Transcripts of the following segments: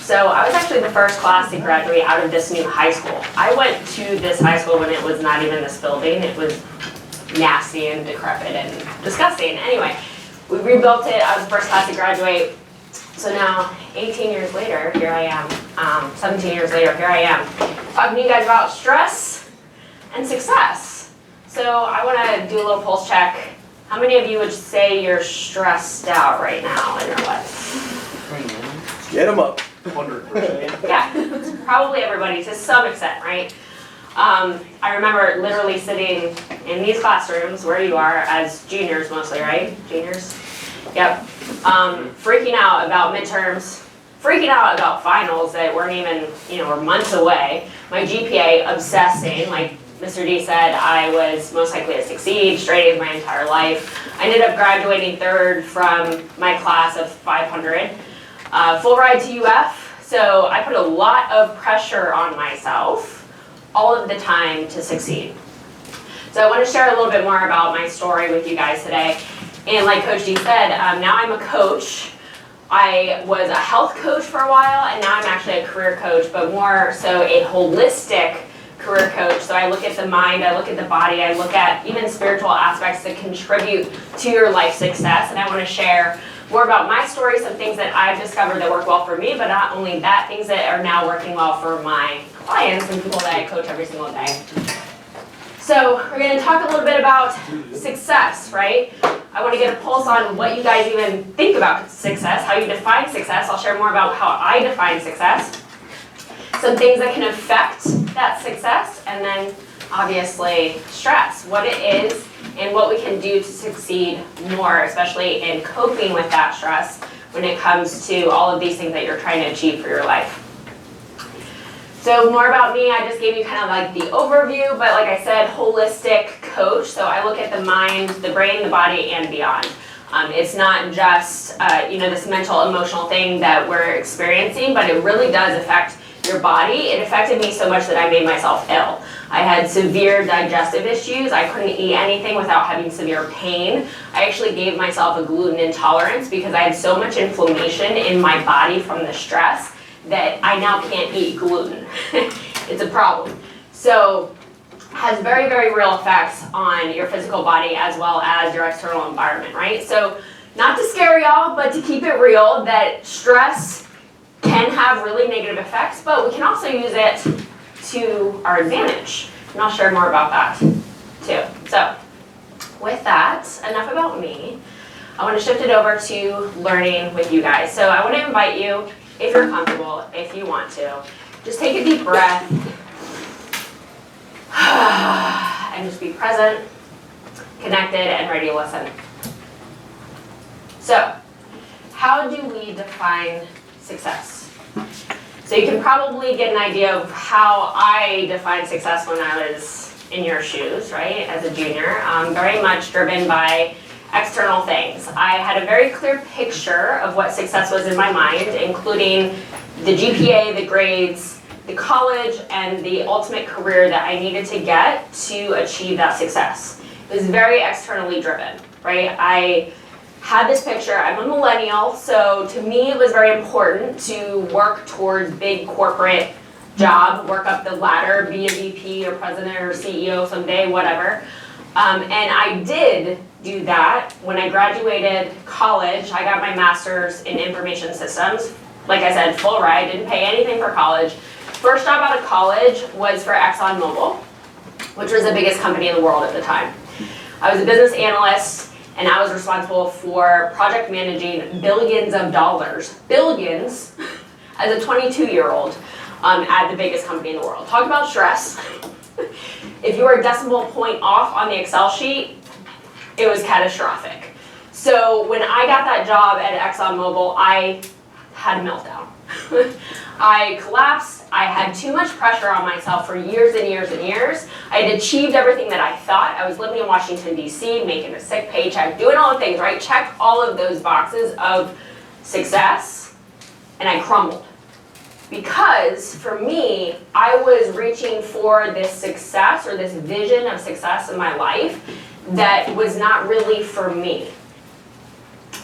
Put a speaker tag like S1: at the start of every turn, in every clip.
S1: So I was actually the first class to graduate out of this new high school. I went to this high school when it was not even this building. It was nasty and decrepit and disgusting. Anyway, we rebuilt it. I was the first class to graduate. So now, 18 years later, here I am. 17 years later, here I am, talking to you guys about stress and success. So I want to do a little pulse check. How many of you would say you're stressed out right now in your life?
S2: Get them up. 100%.
S1: Yeah, probably everybody to some extent, right? I remember literally sitting in these classrooms where you are as juniors mostly, right? Juniors? Yep. Freaking out about midterms, freaking out about finals that weren't even, were months away. My GPA obsessing, like Mr. D said, I was most likely to succeed, straight A's my entire life. I ended up graduating third from my class of 500. Full ride to UF, so I put a lot of pressure on myself all of the time to succeed. So I want to share a little bit more about my story with you guys today. And like Coach D said, now I'm a coach. I was a health coach for a while, and now I'm actually a career coach, but more so a holistic career coach. So I look at the mind, I look at the body, I look at even spiritual aspects that contribute to your life success. And I want to share more about my story, some things that I've discovered that work well for me, but not only that, things that are now working well for my clients and people that I coach every single day. So we're going to talk a little bit about success, right? I want to get a pulse on what you guys even think about success, how you define success. I'll share more about how I define success, some things that can affect that success, and then obviously stress, what it is, and what we can do to succeed more, especially in coping with that stress when it comes to all of these things that you're trying to achieve for your life. So more about me, I just gave you kind of like the overview, but like I said, holistic coach. So I look at the mind, the brain, the body, and beyond. It's not just this mental, emotional thing that we're experiencing, but it really does affect your body. It affected me so much that I made myself ill. I had severe digestive issues. I couldn't eat anything without having severe pain. I actually gave myself a gluten intolerance because I had so much inflammation in my body from the stress that I now can't eat gluten. It's a problem. So it has very, very real effects on your physical body as well as your external environment, right? So not to scare y'all, but to keep it real, that stress can have really negative effects, but we can also use it to our advantage. And I'll share more about that too. So with that, enough about me. I want to shift it over to learning with you guys. So I want to invite you, if you're comfortable, if you want to, just take a deep breath and just be present, connected, and ready to listen. So, how do we define success? So you can probably get an idea of how I defined success when I was in your shoes, right, as a junior. Very much driven by external things. I had a very clear picture of what success was in my mind, including the GPA, the grades, the college, and the ultimate career that I needed to get to achieve that success. It was very externally driven, right? I had this picture. I'm a millennial, so to me it was very important to work towards big corporate job, work up the ladder, be a VP or president or CEO someday, whatever. And I did do that. When I graduated college, I got my master's in information systems. Like I said, full ride, didn't pay anything for college. First job out of college was for ExxonMobil, which was the biggest company in the world at the time. I was a business analyst, and I was responsible for project managing billions of dollars, billions, as a 22-year-old at the biggest company in the world. Talk about stress. If you were a decimal point off on the Excel sheet, it was catastrophic. So when I got that job at ExxonMobil, I had a meltdown. I collapsed. I had too much pressure on myself for years and years and years. I had achieved everything that I thought. I was living in Washington, D.C., making a sick paycheck, doing all the things, right? Checked all of those boxes of success, and I crumbled. Because for me, I was reaching for this success or this vision of success in my life that was not really for me.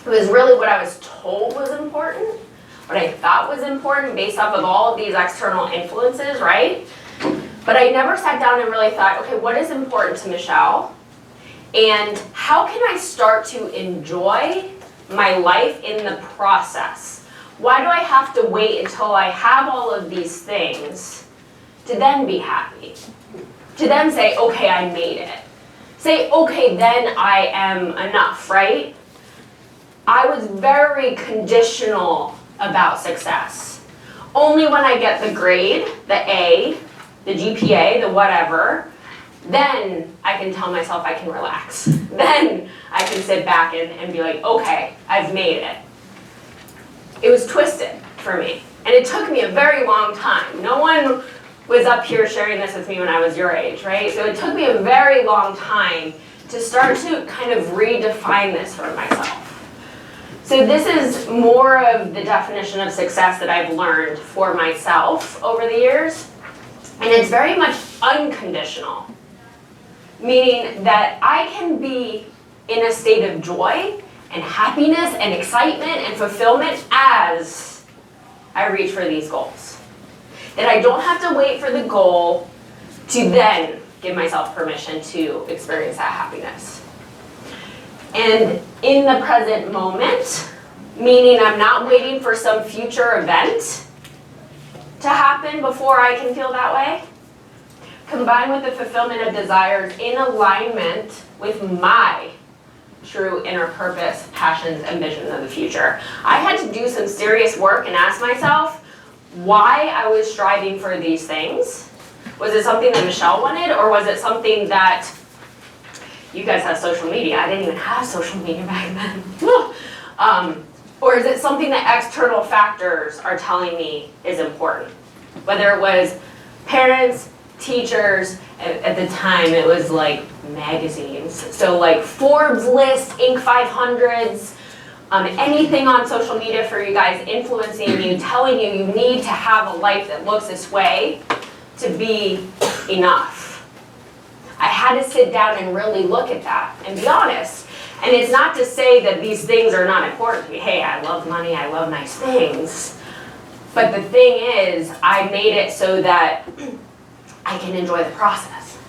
S1: It was really what I was told was important, what I thought was important based off of all of these external influences, right? But I never sat down and really thought, okay, what is important to Michelle? And how can I start to enjoy my life in the process? Why do I have to wait until I have all of these things to then be happy? To then say, okay, I made it. Say, okay, then I am enough, right? I was very conditional about success. Only when I get the grade, the A, the GPA, the whatever, then I can tell myself I can relax. Then I can sit back and be like, okay, I've made it. It was twisted for me. And it took me a very long time. No one was up here sharing this with me when I was your age, right? So it took me a very long time to start to kind of redefine this for myself. So this is more of the definition of success that I've learned for myself over the years. And it's very much unconditional, meaning that I can be in a state of joy and happiness and excitement and fulfillment as I reach for these goals. That I don't have to wait for the goal to then give myself permission to experience that happiness. And in the present moment, meaning I'm not waiting for some future event to happen before I can feel that way, combined with the fulfillment of desires in alignment with my true inner purpose, passions, and visions of the future. I had to do some serious work and ask myself why I was striving for these things. Was it something that Michelle wanted, or was it something that you guys have social media? I didn't even have social media back then. Or is it something that external factors are telling me is important? Whether it was parents, teachers, at the time it was like magazines. So like Forbes list, Inc. 500s, anything on social media for you guys influencing you, telling you you need to have a life that looks this way to be enough. I had to sit down and really look at that and be honest. And it's not to say that these things are not important to me. Hey, I love money, I love nice things. But the thing is, I made it so that I can enjoy the process.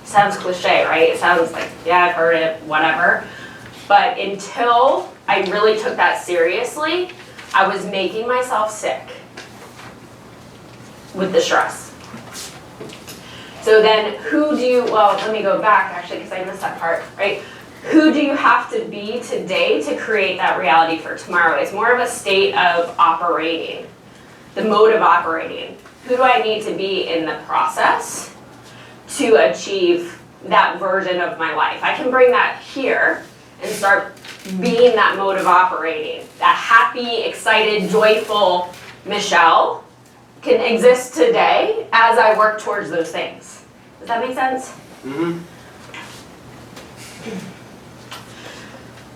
S1: Sounds cliche, right? It sounds like, yeah, I've heard it, whatever. But until I really took that seriously, I was making myself sick with the stress. So then well, let me go back actually because I missed that part, right? Who do you have to be today to create that reality for tomorrow? It's more of a state of operating, the mode of operating. Who do I need to be in the process to achieve that version of my life? I can bring that here and start being that mode of operating. That happy, excited, joyful Michelle can exist today as I work towards those things. Does that make sense?
S2: Mm-hmm.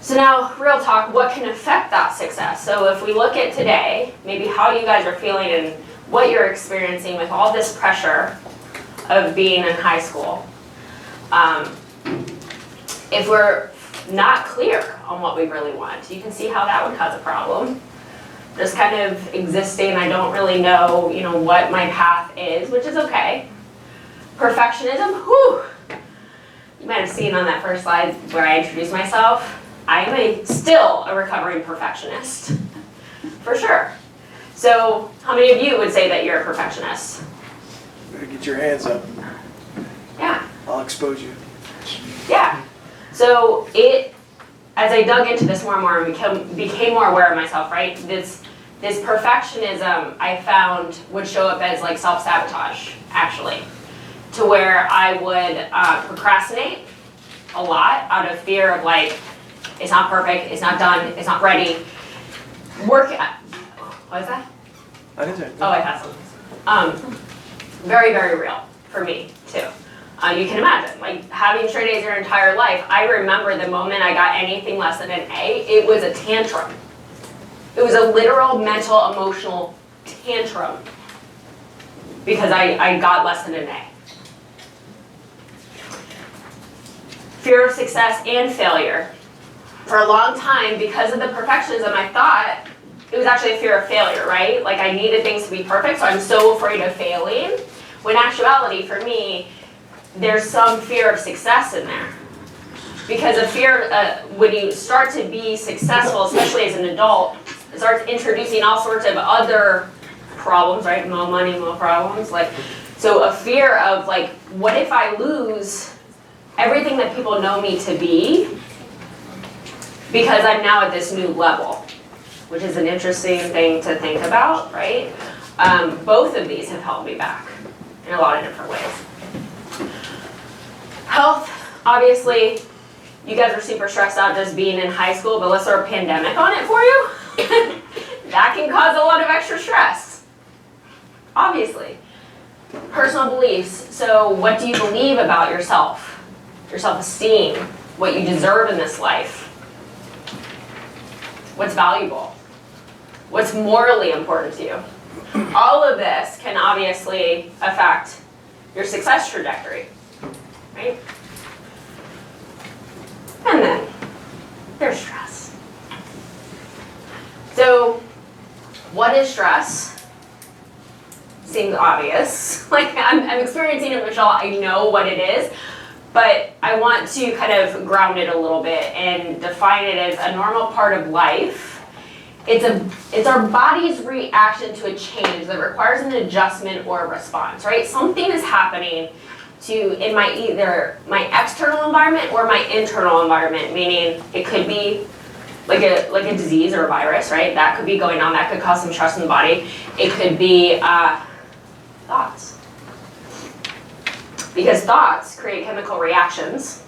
S1: So now, real talk, what can affect that success? So if we look at today, maybe how you guys are feeling and what you're experiencing with all this pressure of being in high school. If we're not clear on what we really want, you can see how that would cause a problem. Just kind of existing, I don't really know, what my path is, which is okay. Perfectionism, whew. You might have seen on that first slide where I introduced myself. I am still a recovering perfectionist, for sure. So how many of you would say that you're a perfectionist?
S2: Better get your hands up.
S1: Yeah.
S2: I'll expose you.
S1: Yeah. So as I dug into this more and more and became more aware of myself, right? This perfectionism I found would show up as like self-sabotage, actually, to where I would procrastinate a lot out of fear of like, it's not perfect, it's not done, it's not ready. What is that?
S2: I didn't say.
S1: Oh, I passed something. Very, very real for me, too. You can imagine, like having straight A's your entire life, I remember the moment I got anything less than an A, it was a tantrum. It was a literal mental, emotional tantrum because I got less than an A. Fear of success and failure. For a long time, because of the perfectionism, I thought it was actually a fear of failure, right? Like I needed things to be perfect, so I'm so afraid of failing. When actuality, for me, there's some fear of success in there. Because a fear, when you start to be successful, especially as an adult, it starts introducing all sorts of other problems, right? More money, more problems. Like, so a fear of like, what if I lose everything that people know me to be because I'm now at this new level, which is an interesting thing to think about, right? Both of these have held me back in a lot of different ways. Health, obviously, you guys are super stressed out just being in high school, but let's throw a pandemic on it for you. That can cause a lot of extra stress, obviously. Personal beliefs, so what do you believe about yourself? Your self-esteem, what you deserve in this life. What's valuable? What's morally important to you? All of this can obviously affect your success trajectory, right? And then there's stress. So what is stress? Seems obvious. Like I'm experiencing it, Michelle, I know what it is, but I want to kind of ground it a little bit and define it as a normal part of life. It's our body's reaction to a change that requires an adjustment or a response, right? Something is happening in my either my external environment or my internal environment, meaning it could be like a disease or a virus, right? That could be going on, that could cause some stress in the body. It could be thoughts. Because thoughts create chemical reactions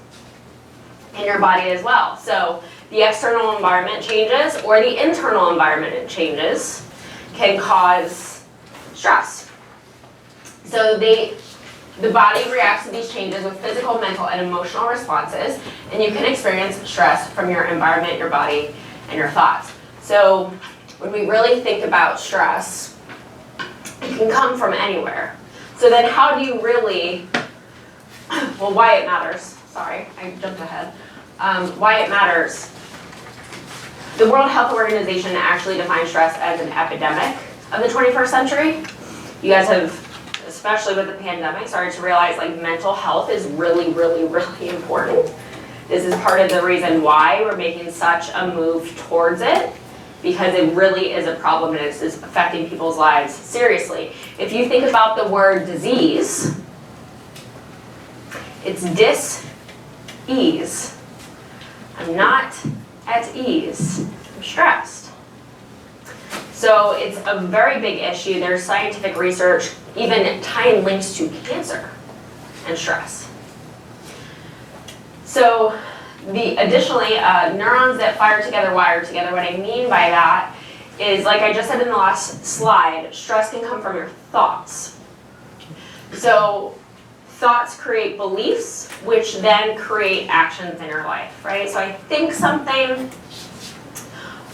S1: in your body as well. So the external environment changes or the internal environment changes can cause stress. So the body reacts to these changes with physical, mental, and emotional responses, and you can experience stress from your environment, your body, and your thoughts. So when we really think about stress, it can come from anywhere. So then how do you really, well, why it matters, sorry, I jumped ahead. Why it matters. The World Health Organization actually defines stress as an epidemic of the 21st century. You guys have, especially with the pandemic, started to realize like mental health is really, really, really important. This is part of the reason why we're making such a move towards it, because it really is a problem and it's affecting people's lives seriously. If you think about the word disease, it's dis-ease. I'm not at ease, I'm stressed. So it's a very big issue. There's scientific research even tying links to cancer and stress. So additionally, neurons that fire together wire together. What I mean by that is, like I just said in the last slide, stress can come from your thoughts. So thoughts create beliefs, which then create actions in your life, right? So I think something,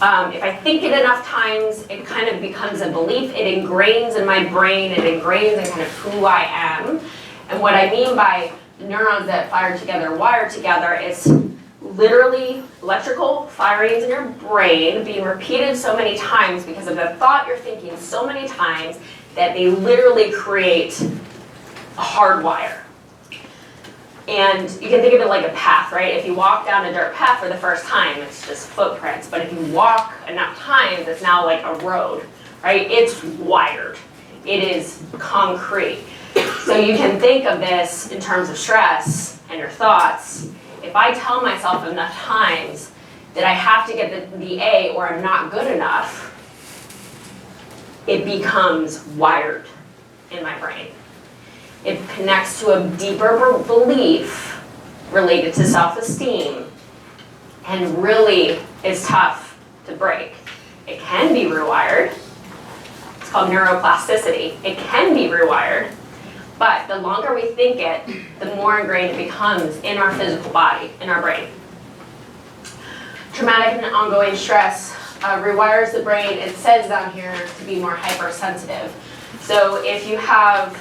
S1: if I think it enough times, it kind of becomes a belief. It ingrains in my brain, it ingrains in kind of who I am. And what I mean by neurons that fire together, wire together, it's literally electrical firings in your brain being repeated so many times because of the thought you're thinking so many times that they literally create a hard wire. And you can think of it like a path, right? If you walk down a dirt path for the first time, it's just footprints. But if you walk enough times, it's now like a road, right? It's wired. It is concrete. So you can think of this in terms of stress and your thoughts. If I tell myself enough times that I have to get the A or I'm not good enough, it becomes wired in my brain. It connects to a deeper belief related to self-esteem and really is tough to break. It can be rewired. It's called neuroplasticity. It can be rewired, but the longer we think it, the more ingrained it becomes in our physical body, in our brain. Traumatic and ongoing stress rewires the brain. It says down here to be more hypersensitive. So if you have,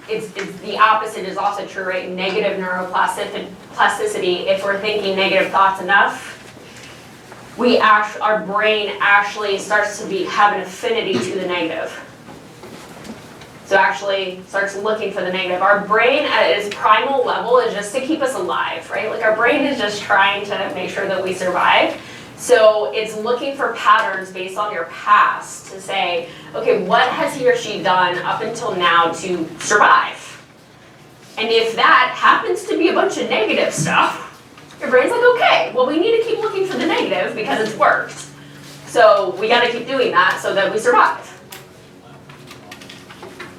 S1: it's the opposite is also true, right? Negative neuroplasticity, if we're thinking negative thoughts enough, our brain actually starts to have an affinity to the negative. So actually starts looking for the negative. Our brain at its primal level is just to keep us alive, right? Like our brain is just trying to make sure that we survive. So it's looking for patterns based on your past to say, okay, what has he or she done up until now to survive? And if that happens to be a bunch of negative stuff, your brain's like, okay, well we need to keep looking for the negative because it's worked. So we gotta keep doing that so that we survive.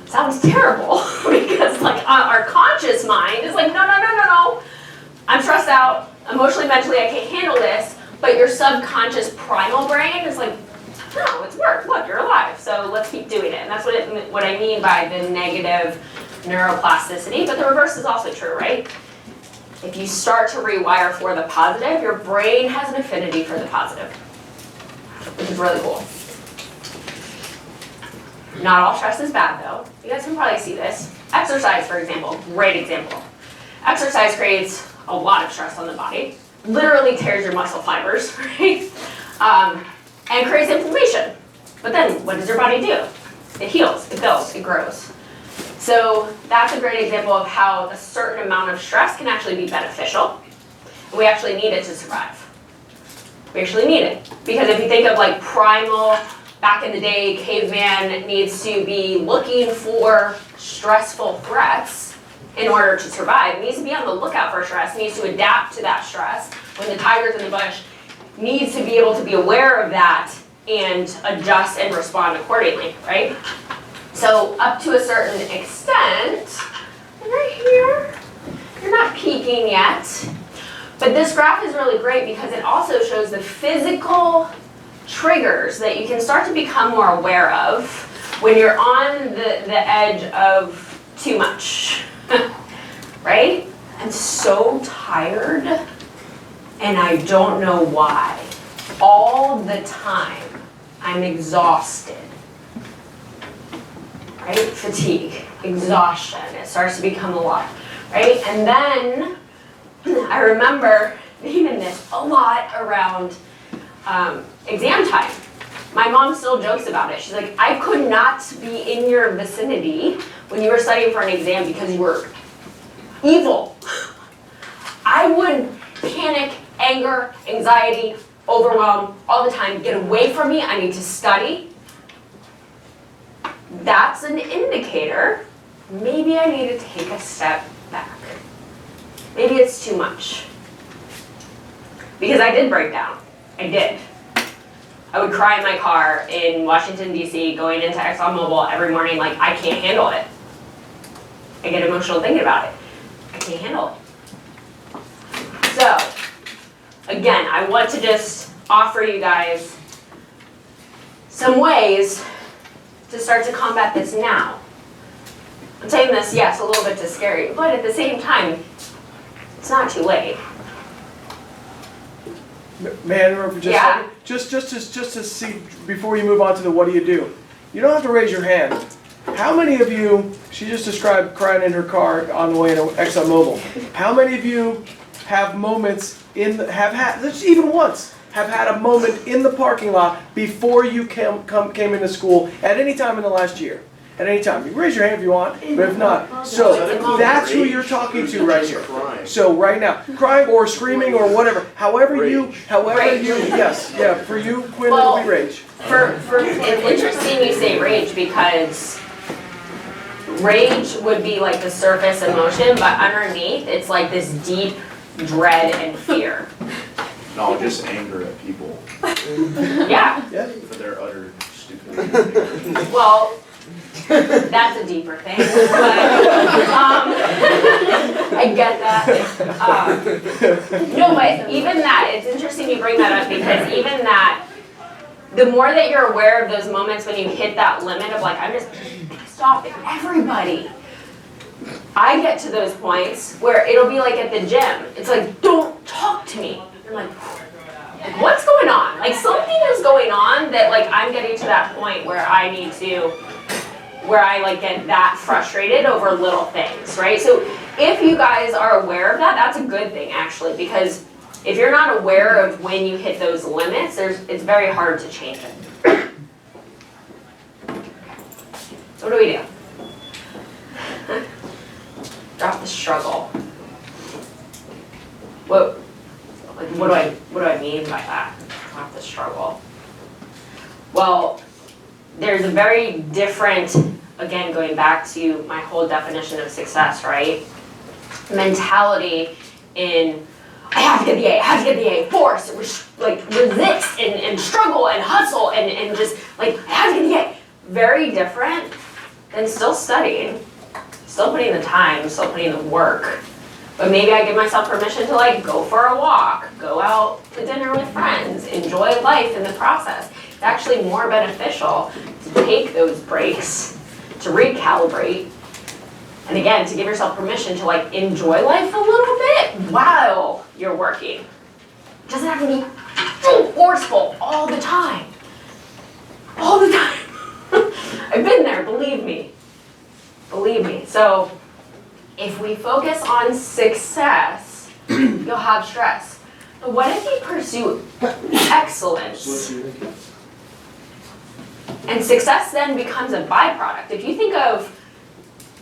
S1: Sounds terrible because like our conscious mind is like, no. I'm stressed out, emotionally, mentally, I can't handle this. But your subconscious primal brain is like, no, it's worked. Look, you're alive. So let's keep doing it. And that's what I mean by the negative neuroplasticity. But the reverse is also true, right? If you start to rewire for the positive, your brain has an affinity for the positive, which is really cool. Not all stress is bad, though. You guys can probably see this. Exercise, for example, great example. Exercise creates a lot of stress on the body. Literally tears your muscle fibers, right? And creates inflammation. But then, what does your body do? It heals, it builds, it grows. So that's a great example of how a certain amount of stress can actually be beneficial. And we actually need it to survive. We actually need it. Because if you think of like primal, back in the day, caveman needs to be looking for stressful threats in order to survive. It needs to be on the lookout for stress, needs to adapt to that stress. When the tiger's in the bush, needs to be able to be aware of that and adjust and respond accordingly, right? So up to a certain extent, right here, you're not peaking yet. But this graph is really great because it also shows the physical triggers that you can start to become more aware of when you're on the edge of too much. Right? I'm so tired and I don't know why. All the time I'm exhausted. Right? Fatigue, exhaustion, it starts to become a lot. Right? And then I remember being in this a lot around exam time. My mom still jokes about it. She's like, I could not be in your vicinity when you were studying for an exam because you were evil. I would panic, anger, anxiety, overwhelm all the time. Get away from me, I need to study. That's an indicator. Maybe I need to take a step back. Maybe it's too much. Because I did break down. I did. I would cry in my car in Washington, D.C., going into ExxonMobil every morning like, I can't handle it. I get emotional thinking about it. I can't handle it. So, again, I want to just offer you guys some ways to start to combat this now. I'm saying this, yes, a little bit too scary, but at the same time, it's not too late.
S2: May I interrupt for just a second? Just to see, before you move on to the what do you do, you don't have to raise your hand. How many of you, she just described crying in her car on the way to ExxonMobil. How many of you have moments even once, have had a moment in the parking lot before you came into school at any time in the last year? At any time. You can raise your hand if you want, but if not. So that's who you're talking to right here. So right now, crying or screaming or whatever, however you, yes, yeah, for you, Quinn, it'll be rage.
S1: It's interesting you say rage because rage would be like the surface emotion, but underneath it's like this deep dread and fear.
S3: No, just anger at people.
S1: Yeah.
S3: For their utter stupidity.
S1: Well, that's a deeper thing, but I get that. No, but even that, it's interesting you bring that up because even that, the more that you're aware of those moments when you hit that limit of like, I'm just pissed off at everybody. I get to those points where it'll be like at the gym. It's like, don't talk to me. I'm like, what's going on? Like something is going on that like I'm getting to that point where I need to, where I like get that frustrated over little things, right? So if you guys are aware of that, that's a good thing actually, because If you're not aware of when you hit those limits, it's very hard to change it. So what do we do? Drop the struggle. What do I mean by that? Drop the struggle. Well, there's a very different, again, going back to my whole definition of success, right? Mentality in, I have to get the A, I have to get the A, force, resist and struggle and hustle and just like, I have to get the A. Very different than still studying, still putting the time, still putting the work. But maybe I give myself permission to like go for a walk, go out to dinner with friends, enjoy life in the process. It's actually more beneficial to take those breaks, to recalibrate, and again, to give yourself permission to like enjoy life a little bit while you're working. It doesn't have to be so forceful all the time. All the time. I've been there, believe me. Believe me. So if we focus on success, you'll have stress. But what if you pursue excellence? And success then becomes a byproduct. If you think of,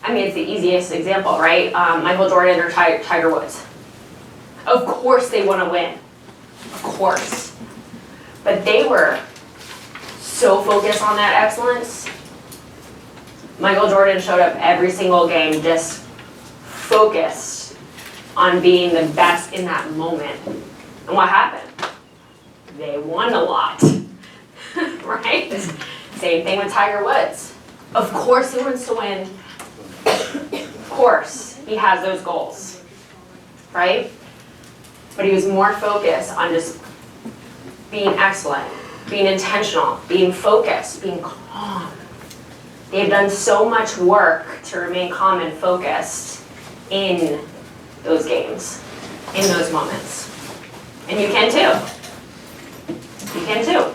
S1: I mean, it's the easiest example, right? Michael Jordan or Tiger Woods. Of course they want to win. Of course. But they were so focused on that excellence. Michael Jordan showed up every single game just focused on being the best in that moment. And what happened? They won a lot, right? Same thing with Tiger Woods. Of course he wants to win. Of course he has those goals, right? But he was more focused on just being excellent, being intentional, being focused, being calm. They've done so much work to remain calm and focused in those games, in those moments. And you can too. You can too.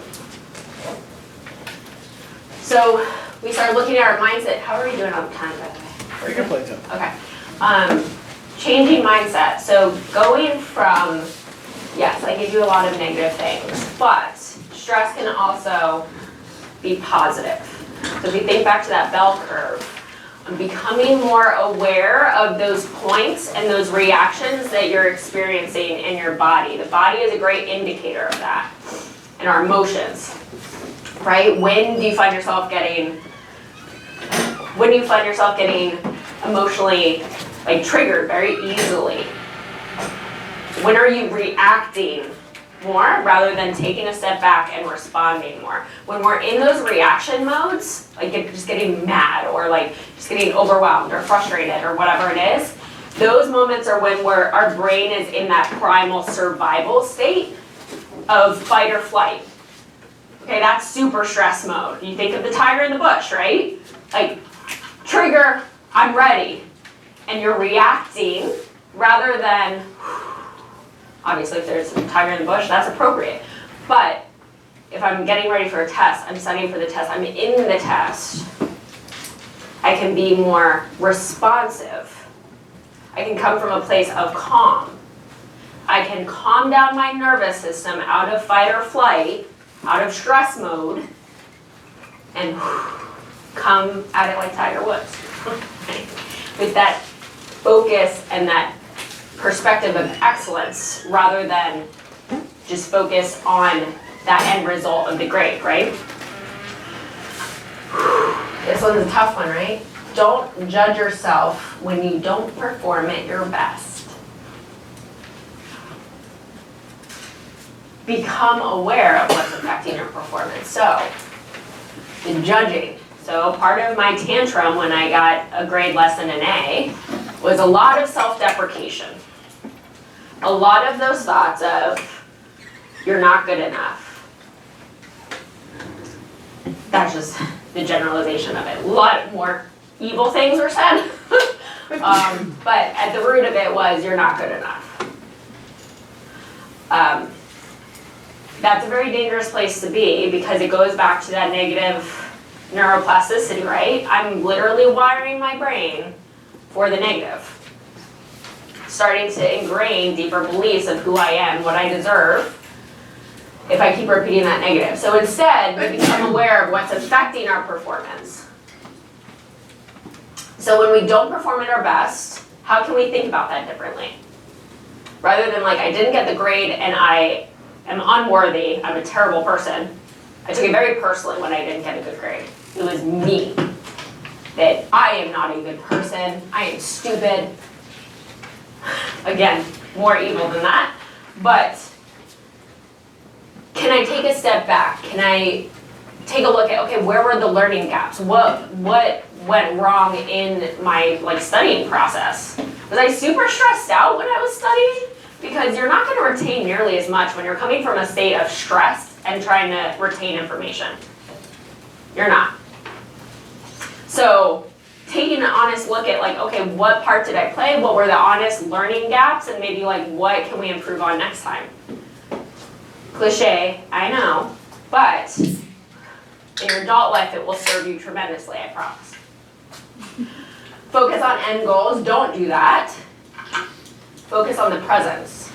S1: So we started looking at our mindset. How are we doing on time, by the way?
S2: Very good play time.
S1: Okay. Changing mindset. So going from, yes, I give you a lot of negative things, but stress can also be positive. So if we think back to that bell curve, I'm becoming more aware of those points and those reactions that you're experiencing in your body. The body is a great indicator of that, and our emotions, right? When do you find yourself getting emotionally like triggered very easily? When are you reacting more rather than taking a step back and responding more? When we're in those reaction modes, like just getting mad or like just getting overwhelmed or frustrated or whatever it is, those moments are when our brain is in that primal survival state of fight or flight. Okay, that's super stress mode. You think of the tiger in the bush, right? Like, trigger, I'm ready. And you're reacting rather than, obviously if there's a tiger in the bush, that's appropriate. But if I'm getting ready for a test, I'm studying for the test, I'm in the test, I can be more responsive. I can come from a place of calm. I can calm down my nervous system out of fight or flight, out of stress mode, and come at it like Tiger Woods. With that focus and that perspective of excellence rather than just focus on that end result of the grade, right? This one's a tough one, right? Don't judge yourself when you don't perform at your best. Become aware of what's affecting your performance. So, the judging. So part of my tantrum when I got a grade less than an A was a lot of self-deprecation. A lot of those thoughts of, you're not good enough. That's just the generalization of it. A lot more evil things were said. But at the root of it was, you're not good enough. That's a very dangerous place to be because it goes back to that negative neuroplasticity, right? I'm literally wiring my brain for the negative. starting to ingrain deeper beliefs of who I am, what I deserve, if I keep repeating that negative. So instead, we become aware of what's affecting our performance. So when we don't perform at our best, how can we think about that differently? Rather than like, I didn't get the grade and I am unworthy, I'm a terrible person. I took it very personally when I didn't get a good grade. It was me. That I am not a good person, I am stupid. Again, more evil than that. But can I take a step back? Can I take a look at, okay, where were the learning gaps? What went wrong in my studying process? Was I super stressed out when I was studying? Because you're not going to retain nearly as much when you're coming from a state of stress and trying to retain information. You're not. So taking an honest look at okay, what part did I play? What were the honest learning gaps? And maybe what can we improve on next time? Cliche, I know, but in your adult life, it will serve you tremendously, I promise. Focus on end goals, don't do that. Focus on the presence.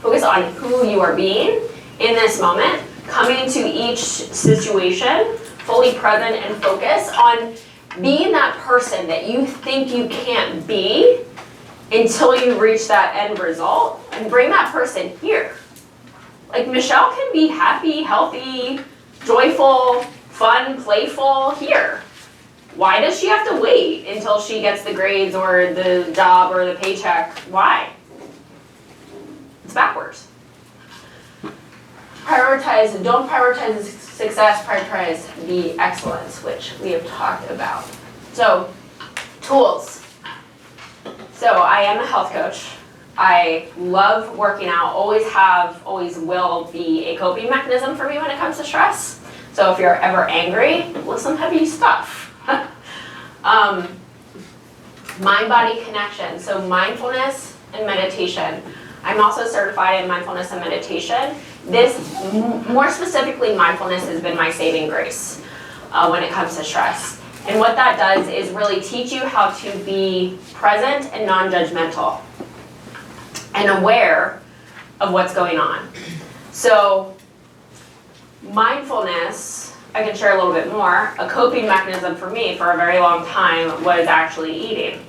S1: Focus on who you are being in this moment, coming to each situation, fully present and focus on being that person that you think you can't be until you reach that end result, and bring that person here. Michelle can be happy, healthy, joyful, fun, playful here. Why does she have to wait until she gets the grades or the job or the paycheck? Why? It's backwards. Don't prioritize success, prioritize the excellence, which we have talked about. So, tools. So I am a health coach. I love working out, always have, always will be a coping mechanism for me when it comes to stress. So if you're ever angry, listen heavy stuff. Mind-body connection, so mindfulness and meditation. I'm also certified in mindfulness and meditation. This, more specifically, mindfulness has been my saving grace when it comes to stress. And what that does is really teach you how to be present and non-judgmental and aware of what's going on. So mindfulness, I can share a little bit more. A coping mechanism for me for a very long time was actually eating.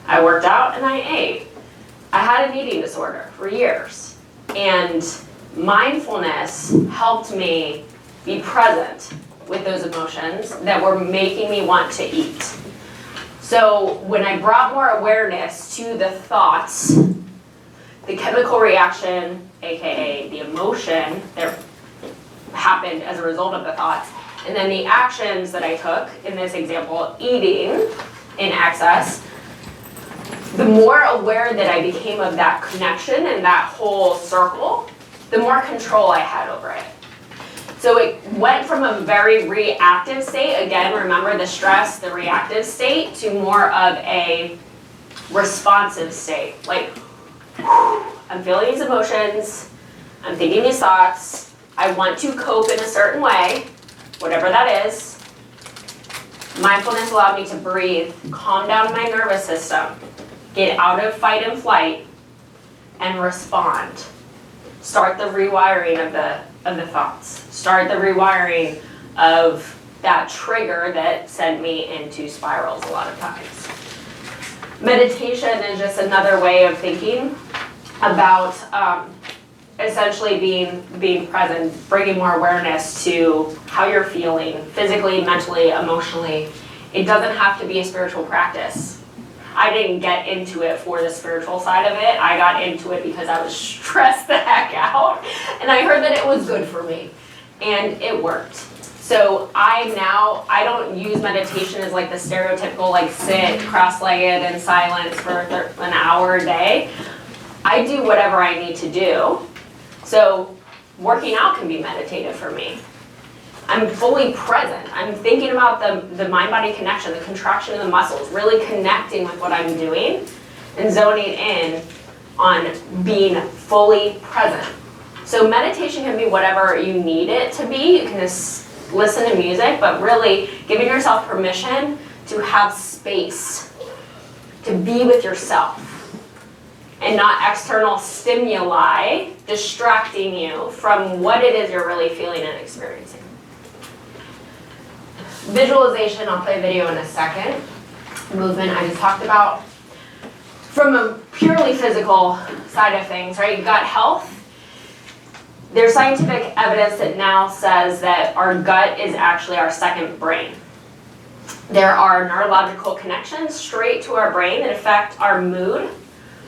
S1: I worked out and I ate. I had an eating disorder for years. And mindfulness helped me be present with those emotions that were making me want to eat. So when I brought more awareness to the thoughts, the chemical reaction, aka the emotion that happened as a result of the thoughts, and then the actions that I took, in this example, eating in excess, the more aware that I became of that connection and that whole circle, the more control I had over it. So it went from a very reactive state, again, remember the stress, the reactive state, to more of a responsive state. I'm feeling these emotions, I'm thinking these thoughts, I want to cope in a certain way, whatever that is. Mindfulness allowed me to breathe, calm down my nervous system, get out of fight and flight, and respond. Start the rewiring of the thoughts. Start the rewiring of that trigger that sent me into spirals a lot of times. Meditation is just another way of thinking about essentially being present, bringing more awareness to how you're feeling physically, mentally, emotionally. It doesn't have to be a spiritual practice. I didn't get into it for the spiritual side of it. I got into it because I was stressed the heck out, and I heard that it was good for me, and it worked. So I don't use meditation as the stereotypical sit cross-legged in silence for an hour a day. I do whatever I need to do. So working out can be meditative for me. I'm fully present. I'm thinking about the mind-body connection, the contraction of the muscles, really connecting with what I'm doing and zoning in on being fully present. So meditation can be whatever you need it to be. You can just listen to music, but really giving yourself permission to have space, to be with yourself. and not external stimuli distracting you from what it is you're really feeling and experiencing. Visualization, I'll play a video in a second. Movement, I just talked about. From a purely physical side of things, right? Gut health. There's scientific evidence that now says that our gut is actually our second brain. There are neurological connections straight to our brain that affect our mood,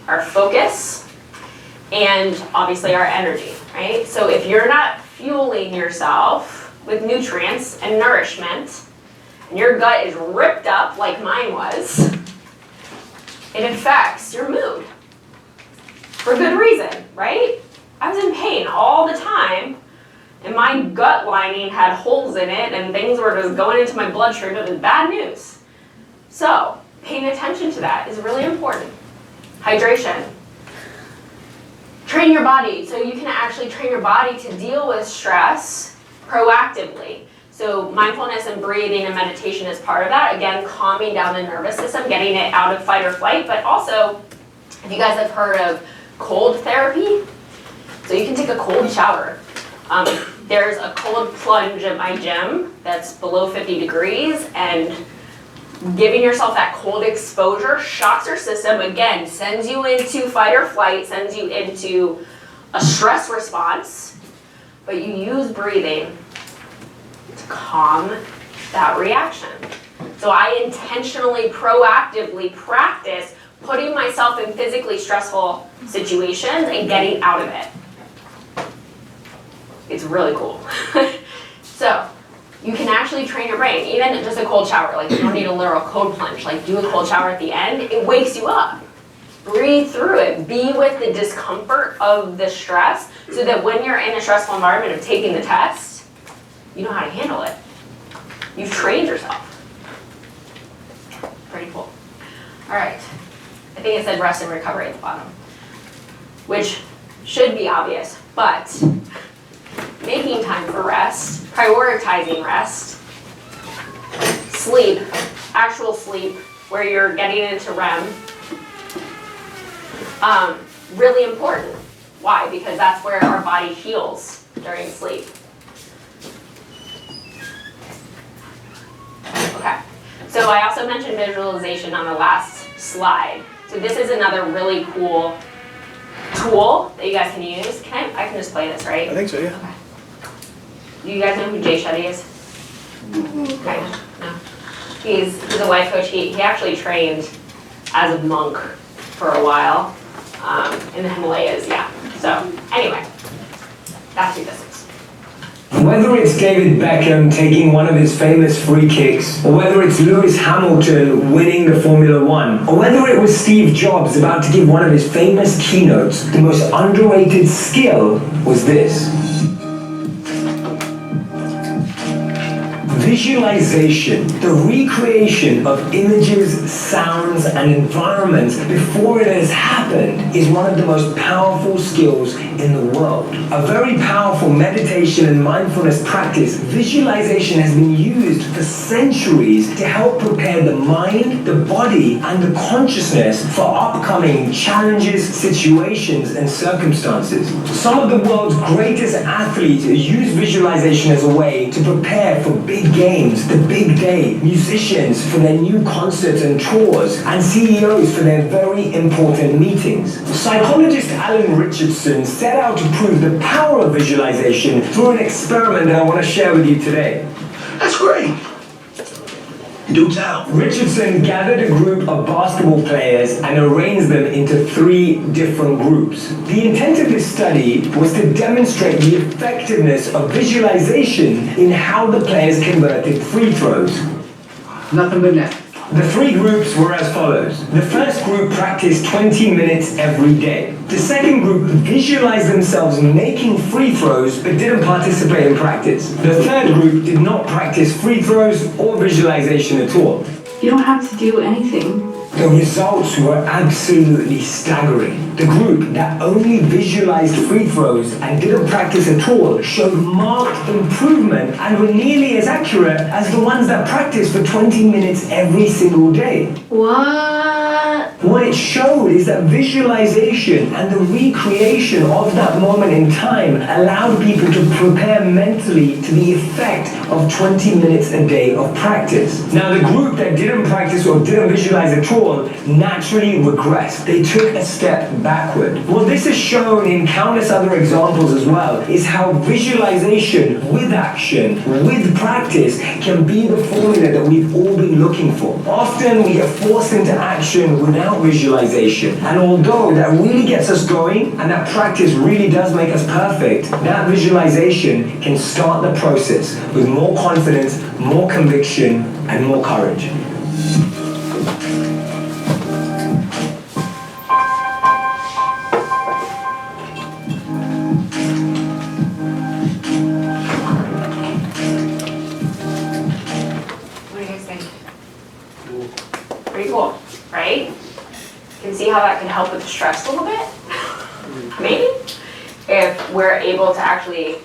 S1: our focus, and obviously our energy, right? So if you're not fueling yourself with nutrients and nourishment, and your gut is ripped up like mine was, it affects your mood. For good reason, right? I was in pain all the time, and my gut lining had holes in it, and things were just going into my bloodstream. It was bad news. So, paying attention to that is really important. Hydration. Train your body, so you can actually train your body to deal with stress proactively. So mindfulness and breathing and meditation is part of that. Again, calming down the nervous system, getting it out of fight or flight, but also, if you guys have heard of cold therapy, so you can take a cold shower. There's a cold plunge at my gym that's below 50 degrees, and giving yourself that cold exposure shocks your system, again, sends you into fight or flight, sends you into a stress response, but you use breathing to calm that reaction. So I intentionally, proactively practice putting myself in physically stressful situations and getting out of it. It's really cool. So you can actually train your brain, even just a cold shower. Like, you don't need a literal cold plunge. Like, do a cold shower at the end. It wakes you up. Breathe through it. Be with the discomfort of the stress so that when you're in a stressful environment of taking the test, you know how to handle it. You've trained yourself. Pretty cool. All right. I think it said rest and recovery at the bottom, which should be obvious, but making time for rest, prioritizing rest, sleep, actual sleep, where you're getting into REM, really important. Why? Because that's where our body heals during sleep. Okay, so I also mentioned visualization on the last slide. So this is another really cool tool that you guys can use. I can just play this, right?
S2: I think so, yeah.
S1: Okay. Do you guys know who Jay Shetty is? Okay, no. He's a life coach. He actually trained as a monk for a while in the Himalayas, yeah. So anyway, that's who this is.
S4: Whether it's David Beckham taking one of his famous free kicks, or whether it's Lewis Hamilton winning the Formula One, or whether it was Steve Jobs about to give one of his famous keynotes, the most underrated skill was this. Visualization, the recreation of images, sounds, and environments before it has happened, is one of the most powerful skills in the world. A very powerful meditation and mindfulness practice, visualization has been used for centuries to help prepare the mind, the body, and the consciousness for upcoming challenges, situations, and circumstances. Some of the world's greatest athletes use visualization as a way to prepare for big games, the big day, musicians for their new concerts and tours, and CEOs for their very important meetings. Psychologist Alan Richardson set out to prove the power of visualization through an experiment that I want to share with you today.
S5: That's great. Do tell.
S4: Richardson gathered a group of basketball players and arranged them into 3 different groups. The intent of this study was to demonstrate the effectiveness of visualization in how the players converted free throws.
S5: Nothing but net.
S4: The 3 groups were as follows. The first group practiced 20 minutes every day. The second group visualized themselves making free throws but didn't participate in practice. The third group did not practice free throws or visualization at all.
S6: You don't have to do anything.
S4: The results were absolutely staggering. The group that only visualized free throws and didn't practice at all showed marked improvement and were nearly as accurate as the ones that practiced for 20 minutes every single day.
S6: What?
S1: that?
S4: What it showed is that visualization and the recreation of that moment in time allowed people to prepare mentally to the effect of 20 minutes a day of practice. Now, the group that didn't practice or didn't visualize at all naturally regressed. They took a step backward. What this has shown in countless other examples as well is how visualization with action, with practice, can be the formula that we've all been looking for. Often we get forced into action without visualization. And although that really gets us going and that practice really does make us perfect, that visualization can start the process with more confidence, more conviction, and more courage.
S1: What do you guys think? Pretty cool, right? You can see how that can help with stress a little bit, maybe? If we're able to actually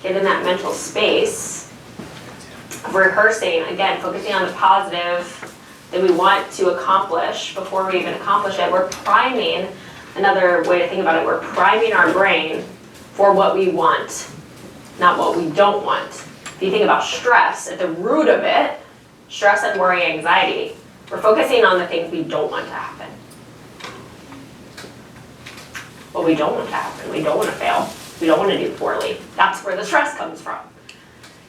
S1: get in that mental space of rehearsing, again, focusing on the positive that we want to accomplish before we even accomplish it, we're priming, another way to think about it, we're priming our brain for what we want, not what we don't want. If you think about stress, at the root of it, stress and worry, anxiety, we're focusing on the things we don't want to happen. What we don't want to happen, we don't want to fail, we don't want to do poorly. That's where the stress comes from.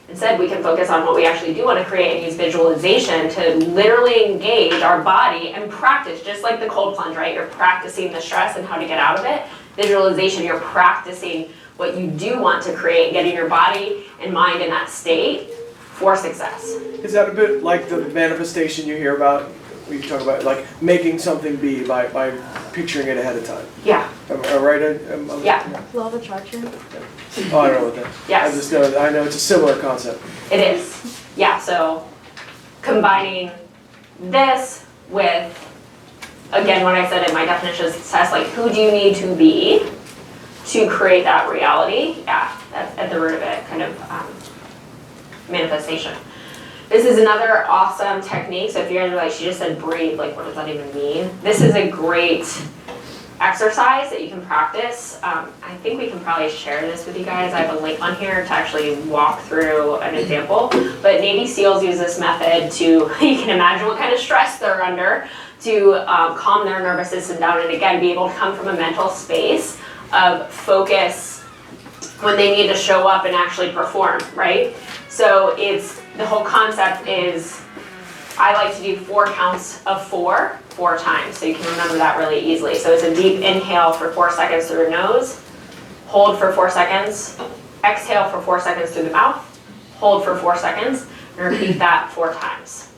S1: Instead, we can focus on what we actually do want to create and use visualization to literally engage our body and practice, just like the cold plunge, right? You're practicing the stress and how to get out of it. Visualization, you're practicing what you do want to create, getting your body and mind in that state for success.
S2: Is that a bit like the manifestation you hear about, we talk about like making something be by picturing it ahead of time?
S1: Yeah.
S2: Am I right?
S1: Yeah.
S6: Law of attraction?
S2: Oh, I don't know what that is.
S1: Yes.
S2: I know it's a similar concept.
S1: It is. Yeah, so combining this with, again, what I said in my definition of success, like who do you need to be to create that reality? Yeah, that's at the root of it, kind of manifestation. This is another awesome technique. So if you guys are like, she just said breathe, like what does that even mean? This is a great exercise that you can practice. I think we can probably share this with you guys. I have a link on here to actually walk through an example. But Navy SEALs use this method to, you can imagine what kind of stress they're under, to calm their nervous system down and again be able to come from a mental space of focus when they need to show up and actually perform, right? So it's, the whole concept is, I like to do 4 counts of 4 times, so you can remember that really easily. So it's a deep inhale for 4 seconds through your nose, hold for 4 seconds, exhale for 4 seconds through the mouth, hold for 4 seconds, and repeat that 4 times.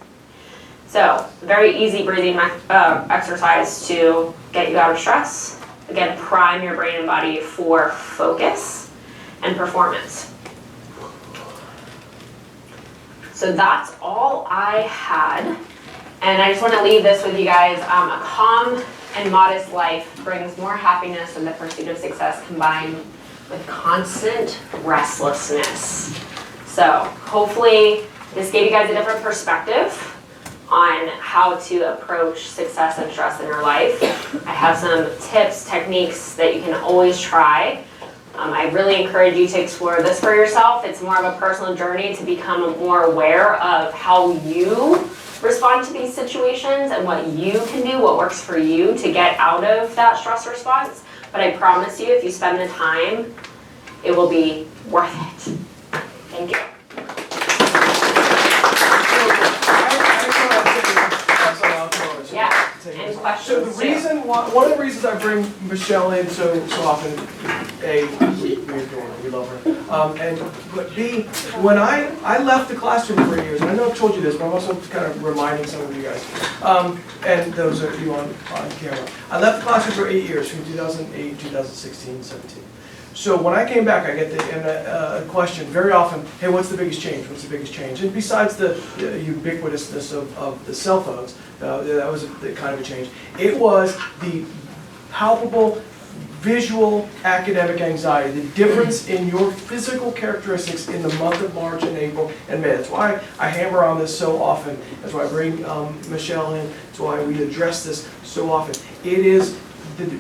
S1: So, very easy breathing exercise to get you out of stress. Again, prime your brain and body for focus and performance. So that's all I had. And I just want to leave this with you guys. A calm and modest life brings more happiness than the pursuit of success combined with constant restlessness. So hopefully this gave you guys a different perspective on how to approach success and stress in your life. I have some tips, techniques that you can always try. I really encourage you to explore this for yourself. It's more of a personal journey to become more aware of how you respond to these situations and what you can do, what works for you to get out of that stress response. But I promise you, if you spend the time, it will be worth it. Thank you. Yeah, any questions?
S2: So the reason, one of the reasons I bring Michelle in so often, A, we adore her, we love her, but B, when I left the classroom for years, and I know I've told you this, but I'm also kind of reminding some of you guys, and those of you on camera. I left the classroom for 8 years, from 2008, 2016, 17. So when I came back, I get the question very often, hey, what's the biggest change? What's the biggest change? And besides the ubiquitousness of the cell phones, that was the kind of a change. It was the palpable visual academic anxiety, the difference in your physical characteristics in the month of March and April and May. That's why I hammer on this so often. That's why I bring Michelle in. That's why we address this so often. It is,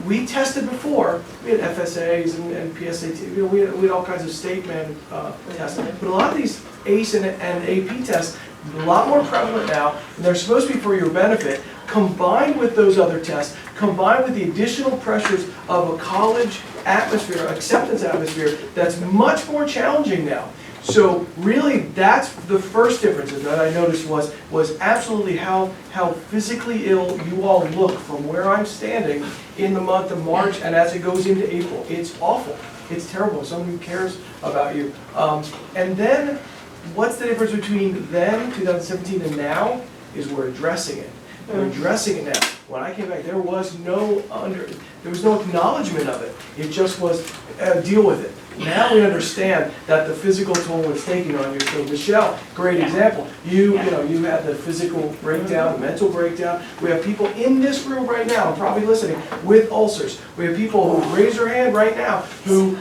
S2: we tested before, we had FSAs and PSAT, we had all kinds of state-mandated tests. But a lot of these ACE and AP tests, a lot more prevalent now, and they're supposed to be for your benefit, combined with those other tests, combined with the additional pressures of a college atmosphere, acceptance atmosphere, that's much more challenging now. So really, that's the first difference that I noticed was absolutely how physically ill you all look from where I'm standing in the month of March and as it goes into April. It's awful. It's terrible. Someone who cares about you. And then, what's the difference between then, 2017, and now, is we're addressing it. We're addressing it now. When I came back, there was no acknowledgement of it. It just was deal with it. Now we understand that the physical toll it's taking on you. So Michelle, great example. You had the physical breakdown, the mental breakdown. We have people in this room right now, probably listening, with ulcers. We have people who raise their hand right now who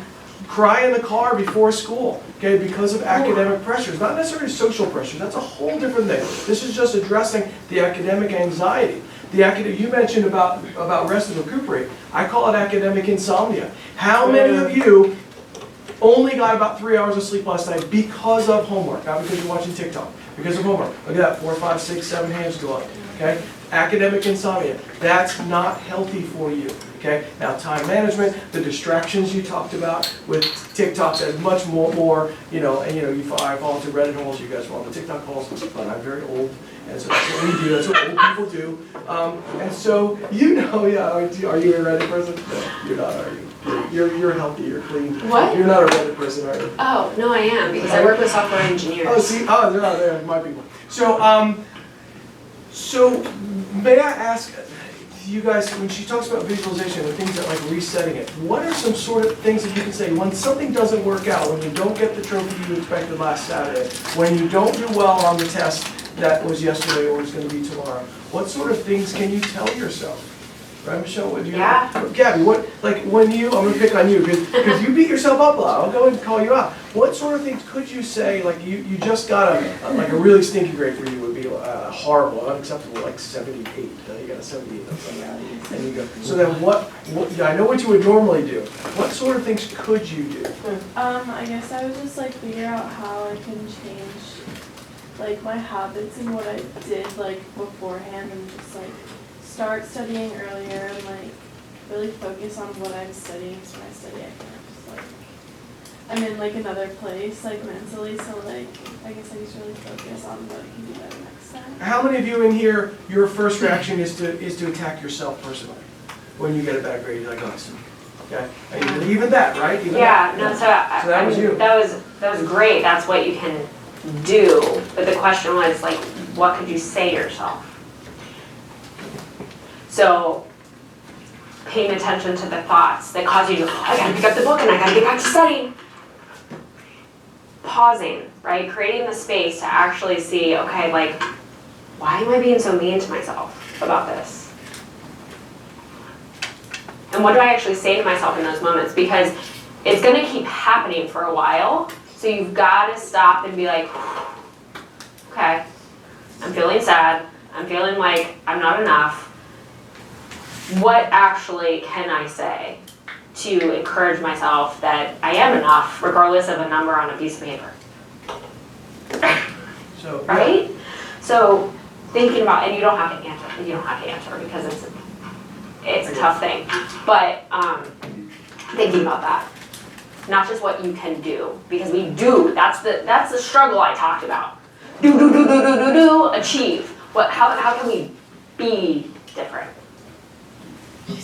S2: cry in the car before school, okay, because of academic pressures, not necessarily social pressures. That's a whole different thing. This is just addressing the academic anxiety. You mentioned about rest and recuperate. I call it academic insomnia. How many of you only got about 3 hours of sleep last night because of homework, not because you're watching TikTok, because of homework? Look at that, 4, 5, 6, 7 hands go up, okay? Academic insomnia, that's not healthy for you, okay? Now time management, the distractions you talked about with TikTok, that's much more, I fall into Reddit holes, you guys fall into TikTok holes, but I'm very old, and so that's what we do, that's what old people do. And so, are you a Reddit person? No, you're not, are you? You're healthy, you're clean.
S1: What?
S2: You're not a Reddit person, are you?
S1: Oh, no, I am, because I work with software engineers.
S2: They're my people. So may I ask you guys, when she talks about visualization and things like resetting it, what are some sort of things that you can say when something doesn't work out, when you don't get the trophy you expected last Saturday, when you don't do well on the test that was yesterday or is going to be tomorrow? What sort of things can you tell yourself? Right, Michelle? What do you?
S1: Yeah.
S2: Gabby, when you? I'm gonna pick on you because you beat yourself up a lot. I'll go and call you out. What sort of things could you say? Like you just got a really stinky grade for you would be horrible, unacceptable, like 78. You got a 78, something like that. And you go. So then what? I know what you would normally do. What sort of things could you do?
S7: I guess I would just figure out how I can change my habits and what I did beforehand and just start studying earlier and really focus on what I'm studying. So when I study, I can just I'm in another place mentally. So I guess I just really focus on what I can do better next time.
S2: How many of you in here, your first reaction is to attack yourself personally when you get a bad grade? You're like, oh, okay, even that, right? Even
S1: yeah,
S2: that.
S1: no. So
S2: that was you.
S1: That was great. That's what you can do. But the question was what could you say to yourself? So, paying attention to the thoughts that cause you to go, I gotta pick up the book and I gotta get back to studying. Pausing, right? Creating the space to actually see, okay, why am I being so mean to myself about this? And what do I actually say to myself in those moments? Because it's gonna keep happening for a while, so you've gotta stop and be like, okay, I'm feeling sad, I'm feeling like I'm not enough. What actually can I say to encourage myself that I am enough, regardless of a number on a piece of paper?
S2: So,
S1: right? So thinking about, and you don't have to answer because it's a tough thing, but thinking about that, not just what you can do, because we do. That's the struggle I talked about. Do, achieve. How can we be different?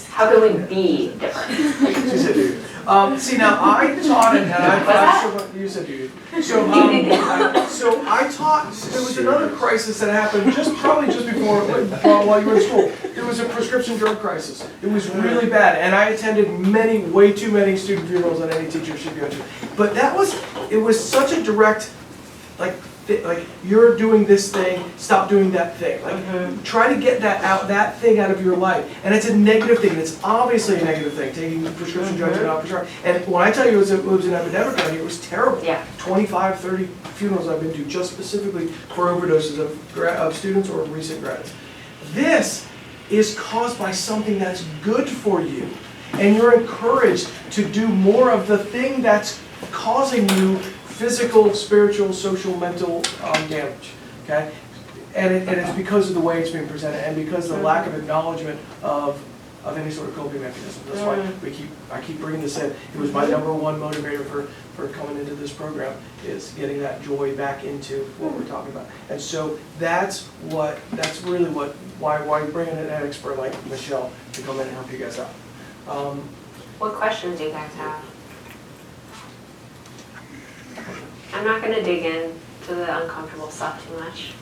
S1: How can we be different?
S2: She said dude. See, now I taught you said dude. So I taught, there was another crisis that happened probably just before, while you were in school. There was a prescription drug crisis. It was really bad, and I attended way too many student funerals than any teacher should go to. But it was such a direct, like you're doing this thing, stop doing that thing. Like try to get that thing out of your life. And it's a negative thing. It's obviously a negative thing, taking prescription drugs and not prescribed. And when I tell you it was an epidemic around here, it was terrible.
S1: Yeah.
S2: 25, 30 funerals I've been to just specifically for overdoses of students or recent grads. This is caused by something that's good for you. And you're encouraged to do more of the thing that's causing you physical, spiritual, social, mental damage, okay? And it's because of the way it's being presented and because of the lack of acknowledgement of any sort of coping mechanism. That's why I keep bringing this in. It was my #1 motivator for coming into this program, is getting that joy back into what we're talking about. And so that's really why you bring in an expert like Michelle to come in and help you guys out.
S1: What questions do you guys have? I'm not going to dig into the uncomfortable stuff too much,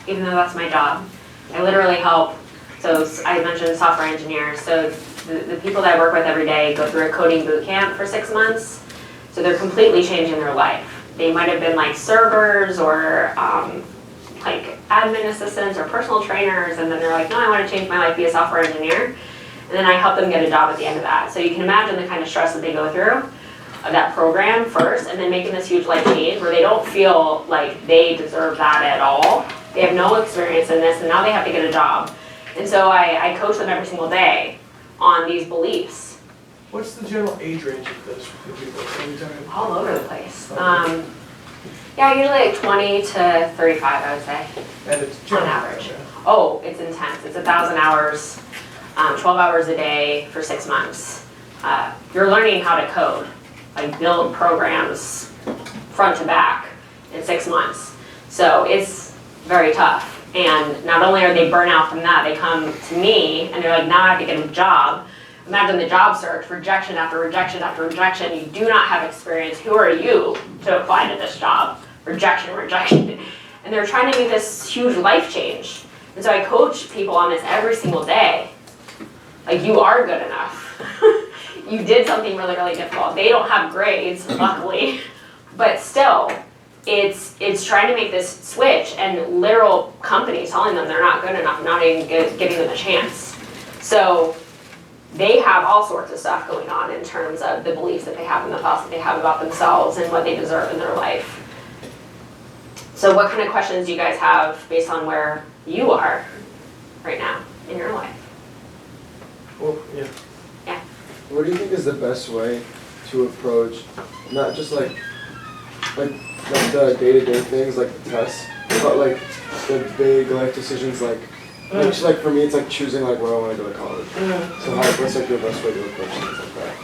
S1: even though that's my job. I literally help. So I mentioned software engineers. So the people that I work with every day go through a coding boot camp for 6 months. So they're completely changing their life. They might have been like servers or like admin assistants or personal trainers, and then they're like, no, I want to change my life, be a software engineer. And then I help them get a job at the end of that. So you can imagine the kind of stress that they go through of that program first, and then making this huge life change where they don't feel like they deserve that at all. They have no experience in this, and now they have to get a job. And so I coach them every single day on these beliefs.
S2: What's the general age range of those people? Are we talking about?
S1: All over the place. Yeah, usually like 20 to 35, I would say,
S2: And it's
S1: on
S2: general,
S1: average.
S2: okay.
S1: Oh, it's intense. It's 1,000 hours, 12 hours a day for 6 months. You're learning how to code, like build programs front to back in 6 months. So it's very tough. And not only are they burnt out from that, they come to me and they're like, now I have to get a job. Imagine the job search, rejection after rejection after rejection. You do not have experience. Who are you to apply to this job? Rejection, rejection. And they're trying to make this huge life change. And so I coach people on this every single day. Like, you are good enough. You did something really, really difficult. They don't have grades, luckily, but still, it's trying to make this switch, and literal companies telling them they're not good enough, not even giving them a chance. So they have all sorts of stuff going on in terms of the beliefs that they have and the thoughts that they have about themselves and what they deserve in their life. So what kind of questions do you guys have based on where you are right now in your life?
S2: Well, yeah.
S1: Yeah.
S8: What do you think is the best way to approach, not just like the day-to-day things like the tests, but like the big life decisions, like just like for me it's like choosing like where I want to go to college. So what's like your best way to approach things like that?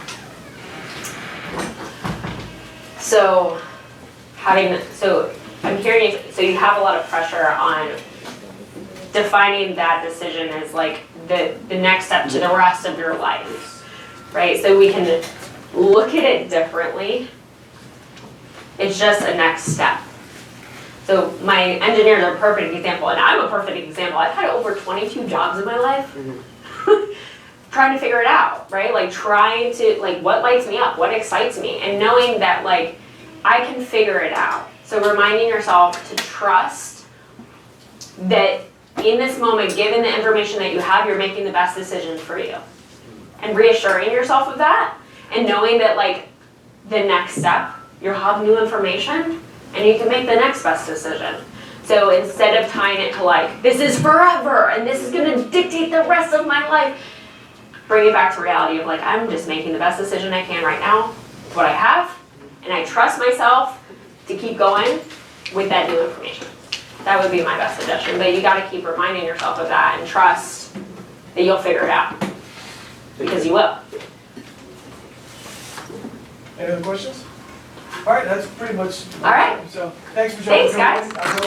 S1: So I'm hearing you, so you have a lot of pressure on defining that decision as like the next step to the rest of your life, right? So we can look at it differently. It's just a next step. So my engineers are a perfect example, and I'm a perfect example. I've had over 22 jobs in my life, trying to figure it out, right? Like trying to, like, what lights me up, what excites me, and knowing that like I can figure it out. So reminding yourself to trust that in this moment, given the information that you have, you're making the best decision for you. And reassuring yourself of that, and knowing that like the next step, you'll have new information, and you can make the next best decision. So instead of tying it to like, this is forever, and this is gonna dictate the rest of my life, bring it back to reality of like, I'm just making the best decision I can right now, with what I have, and I trust myself to keep going with that new information. That would be my best suggestion, but you gotta keep reminding yourself of that and trust that you'll figure it out, because you will.
S2: Any other questions? All right, that's pretty much.
S1: All right.
S2: So thanks for showing up.
S1: Thanks, guys.